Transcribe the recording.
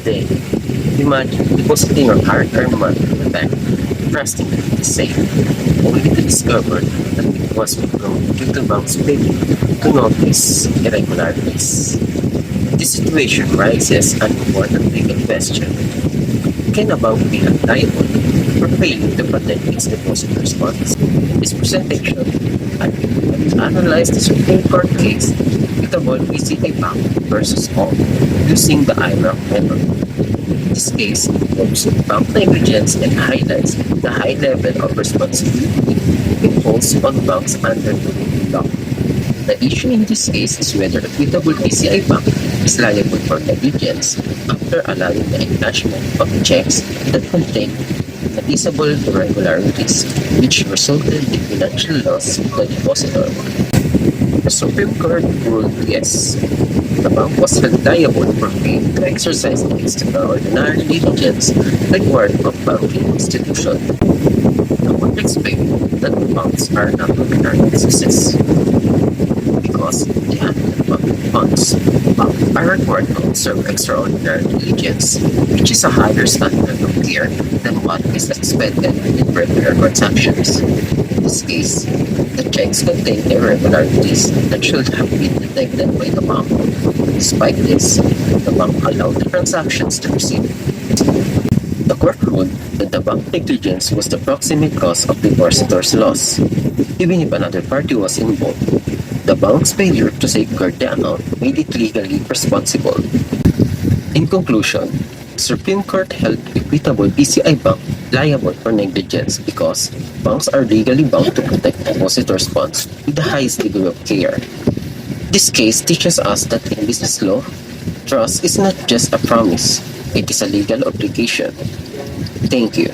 today. Imagine depositing your hard-earned money in the bank, trusting it to be safe, only to discover that it was withdrawn due to bank's failure to notice irregularities. This situation raises an important legal question. Can a bank be held liable for failing to protect its depositors' funds? In this presentation, I will analyze the Supreme Court case Equitable PCI Bank versus Hall using the IRAC method. This case involves bank negligence and highlights the high level of responsibility imposed on banks under the new law. The issue in this case is whether Equitable PCI Bank is liable for negligence after allowing the encashment of checks that contain noticeable irregularities, which resulted in financial loss to the depositor. The Supreme Court ruled yes. The bank was held liable for failing to exercise the extraordinary diligence required of banking institution. The court explained that the banks are not ordinary businesses because they handle public funds. Banks are required to observe extraordinary diligence, which is a higher standard of care than what is expected in regular transactions. In this case, the checks contain irregularities that should have been detected by the bank. Despite this, the bank allowed the transactions to proceed. The court ruled that the bank negligence was the proximate cause of the depositor's loss, even if another party was involved. The bank's failure to safeguard the amount made it legally responsible. In conclusion, the Supreme Court held Equitable PCI Bank liable for negligence because banks are legally bound to protect depositors' funds with the highest degree of care. This case teaches us that in business law, trust is not just a promise, it is a legal obligation. Thank you.